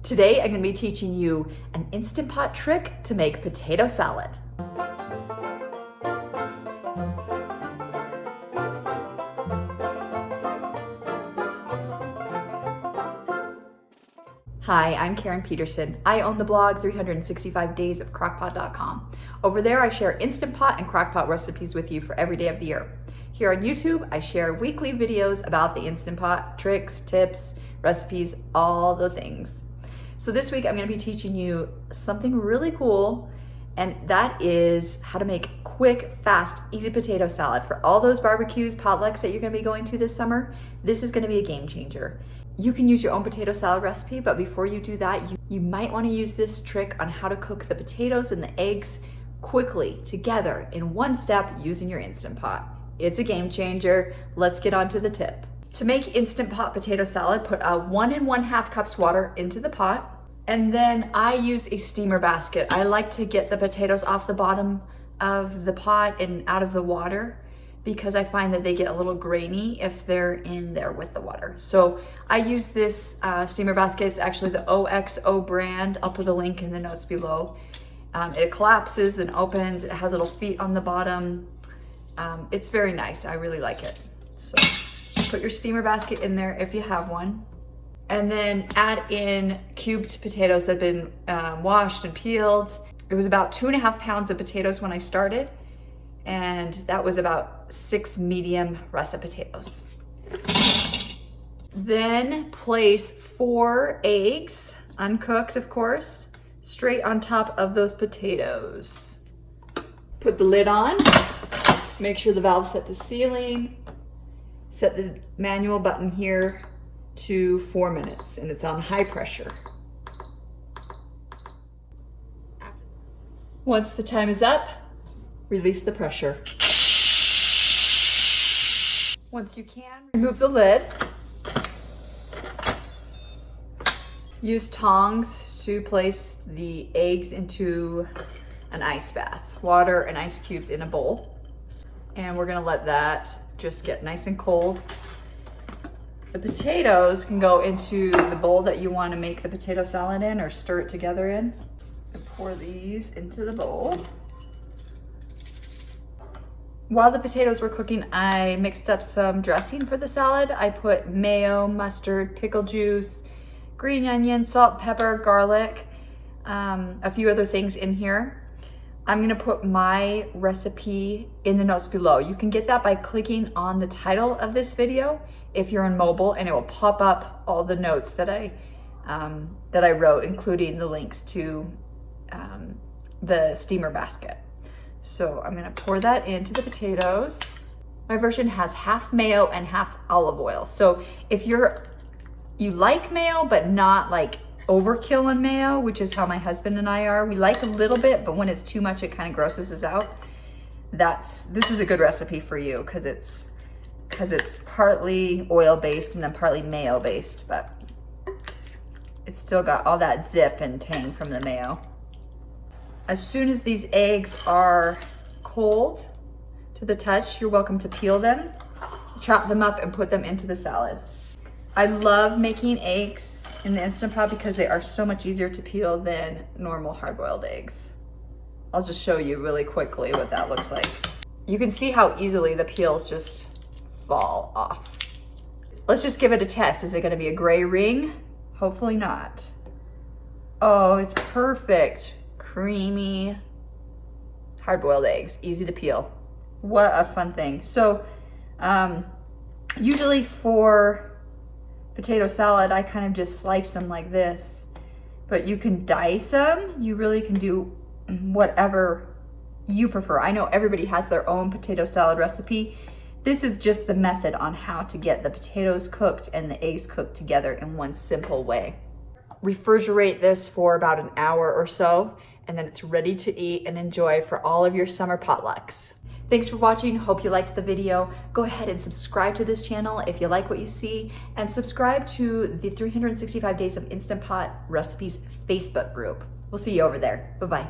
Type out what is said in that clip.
Today I'm going to be teaching you an Instant Pot trick to make potato salad. Hi, I'm Karen Peterson. I own the blog 365daysofcrockpot.com. Over there I share Instant Pot and Crockpot recipes with you for every day of the year. Here on YouTube, I share weekly videos about the Instant Pot, tricks, tips, recipes, all the things. So this week I'm going to be teaching you something really cool, and that is how to make quick, fast, easy potato salad. For all those barbecues, potlucks that you're going to be going to this summer, this is going to be a game changer. You can use your own potato salad recipe, but before you do that, you might want to use this trick on how to cook the potatoes and the eggs quickly together in one step using your Instant Pot. It's a game changer. Let's get on to the tip. To make Instant Pot potato salad, put 1 1/2 cups water into the pot. And then I use a steamer basket. I like to get the potatoes off the bottom of the pot and out of the water because I find that they get a little grainy if they're in there with the water. So I use this steamer basket. It's actually the OXO brand. I'll put the link in the notes below. It collapses and opens. It has little feet on the bottom. It's very nice. I really like it. So put your steamer basket in there if you have one. And then add in cubed potatoes that have been washed and peeled. It was about 2.5 pounds of potatoes when I started, and that was about 6 medium russet potatoes. Then place 4 eggs, uncooked of course, straight on top of those potatoes. Put the lid on, make sure the valve's set to sealing, set the manual button here to 4 minutes, and it's on high pressure. Once the time is up, release the pressure. Once you can, remove the lid. Use tongs to place the eggs into an ice bath. Water and ice cubes in a bowl. And we're gonna let that just get nice and cold. The potatoes can go into the bowl that you want to make the potato salad in, or stir it together in. And pour these into the bowl. While the potatoes were cooking, I mixed up some dressing for the salad. I put mayo, mustard, pickle juice, green onion, salt, pepper, garlic, a few other things in here. I'm gonna put my recipe in the notes below. You can get that by clicking on the title of this video if you're in mobile, and it will pop up all the notes that I wrote, including the links to the steamer basket. So I'm gonna pour that into the potatoes. My version has half mayo and half olive oil. So if you like mayo, but not like overkill in mayo, which is how my husband and I are. We like a little bit, but when it's too much, it kind of grosses us out. This is a good recipe for you because it's partly oil based and then partly mayo based, but it's still got all that zip and tang from the mayo. As soon as these eggs are cold to the touch, you're welcome to peel them, chop them up, and put them into the salad. I love making eggs in the Instant Pot because they are so much easier to peel than normal hard-boiled eggs. I'll just show you really quickly what that looks like. You can see how easily the peels just fall off. Let's just give it a test. Is it gonna be a gray ring? Hopefully not. Oh, it's perfect. Creamy hard-boiled eggs, easy to peel. What a fun thing. So usually for potato salad, I kind of just slice them like this, but you can dice them. You really can do whatever you prefer. I know everybody has their own potato salad recipe. This is just the method on how to get the potatoes cooked and the eggs cooked together in one simple way. Refrigerate this for about an hour or so, and then it's ready to eat and enjoy for all of your summer potlucks. Thanks for watching. Hope you liked the video. Go ahead and subscribe to this channel if you like what you see, and subscribe to the 365 Days of Instant Pot Recipes Facebook group. We'll see you over there. Bye-bye.